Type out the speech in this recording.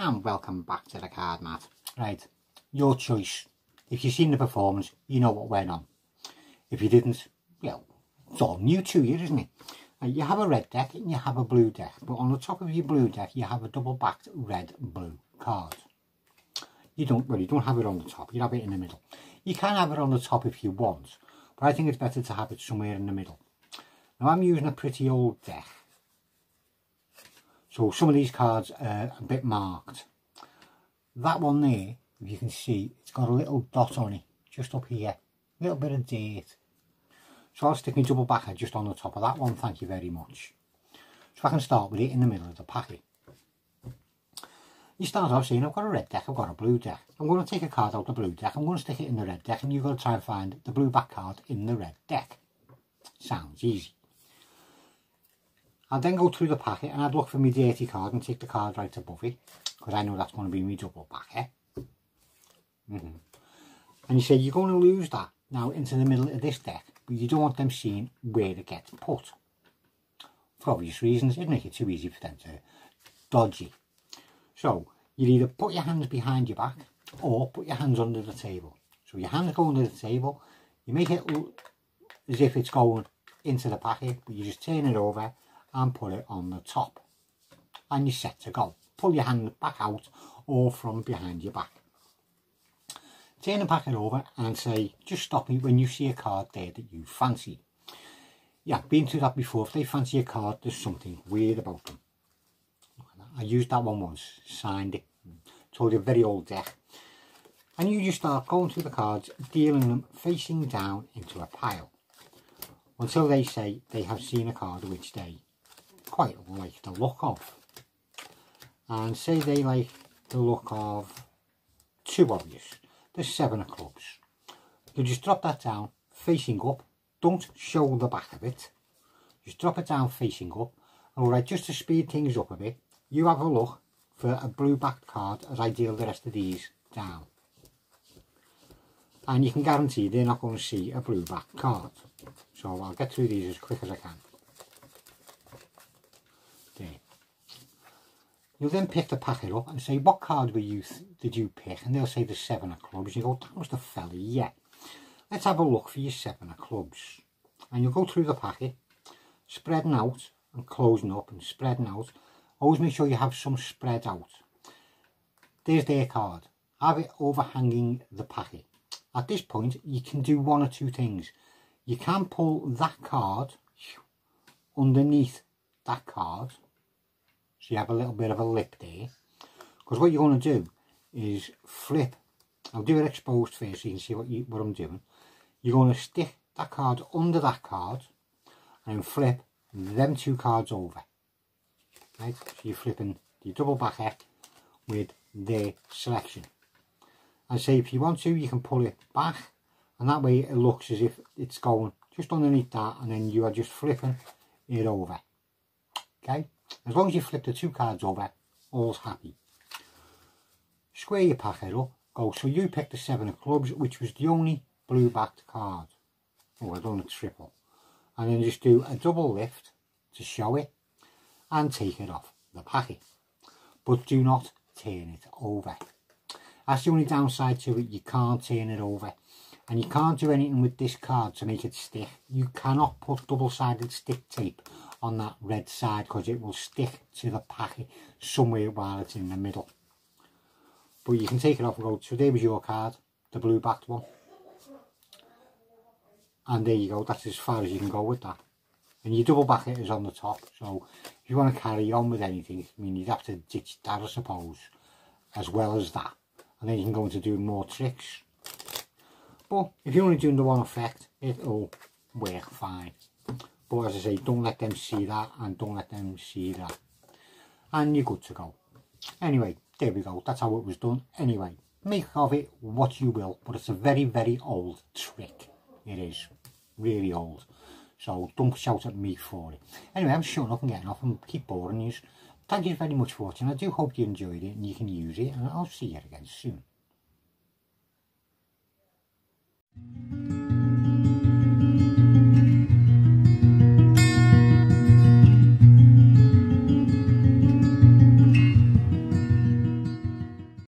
and welcome back to the card mat. Right, your choice. If you've seen the performance, you know what went on. If you didn't, well, it's all new to you, isn't it? You have a red deck and you have a blue deck, but on the top of your blue deck you have a double-backed red-blue card. You don't have it on the top, you have it in the middle. You can have it on the top if you want, but I think it's better to have it somewhere in the middle. Now I'm using a pretty old deck, so some of these cards are a bit marked. That one there, if you can see, it's got a little dot on it, just up here, a little bit of dirt. So I'll stick my double backer just on the top of that one, thank you very much. So I can start with it in the middle of the packet. You start off saying, I've got a red deck, I've got a blue deck. I'm going to take a card out the blue deck, I'm going to stick it in the red deck, and you've got to try and find the blue back card in the red deck. Sounds easy. I'll then go through the packet and I'd look for my dirty card and take the card right above it, because I know that's going to be my double backer. And you say, you're going to lose that now into the middle of this deck, but you don't want them seeing where it gets put. For obvious reasons, it'd make it too easy for them to dodge it. So, you either put your hands behind your back, or put your hands under the table. So your hands go under the table, you make it look as if it's going into the packet, but you just turn it over and put it on the top. And you're set to go. Pull your hand back out, or from behind your back. Turn the packet over and say, just stop me when you see a card there that you fancy. Yeah, been through that before. If they fancy a card, there's something weird about them. I used that one once, signed it, told you a very old deck. And you just start going through the cards, dealing them facing down into a pile. Until they say they have seen a card which they quite like the look of. And say they like the look of too obvious. The 7 of clubs. You just drop that down facing up. Don't show the back of it. Just drop it down facing up. Alright, just to speed things up a bit, you have a look for a blue backed card as I deal the rest of these down. And you can guarantee they're not going to see a blue backed card. So I'll get through these as quick as I can. There. You'll then pick the packet up and say, what card did you pick? And they'll say the 7 of clubs. You go, that was the fella, yeah. Let's have a look for your 7 of clubs. And you'll go through the packet, spreading out and closing up and spreading out. Always make sure you have some spread out. There's their card. Have it overhanging the packet. At this point, you can do one or two things. You can pull that card underneath that card. So you have a little bit of a lip there. Because what you're going to do is flip. I'll do it exposed first so you can see what I'm doing. You're going to stick that card under that card and then flip them two cards over. Right? So you're flipping the double backer with their selection. And say if you want to, you can pull it back, and that way it looks as if it's going just underneath that, and then you are just flipping it over. Okay? As long as you flip the two cards over, all's happy. Square your packet up, go, so you picked the 7 of clubs, which was the only blue backed card. Oh, I've done a triple. And then just do a double lift to show it, and take it off the packet. But do not turn it over. That's the only downside to it, you can't turn it over. And you can't do anything with this card to make it stick. You cannot put double-sided stick tape on that red side because it will stick to the packet somewhere while it's in the middle. But you can take it off and go, so there was your card, the blue backed one. And there you go, that's as far as you can go with that. And your double backer is on the top, so if you want to carry on with anything, I mean, you'd have to ditch that, I suppose, as well as that. And then you can go into doing more tricks. But if you're only doing the one effect, it'll work fine. But as I say, don't let them see that and don't let them see that. And you're good to go. Anyway, there we go. That's how it was done. Anyway, make of it what you will, but it's a very, very old trick. It is. Really old. So don't shout at me for it. Anyway, I'm shutting up and getting off and keep boring you. Thank you very much for watching. I do hope you enjoyed it and you can use it, and I'll see you again soon.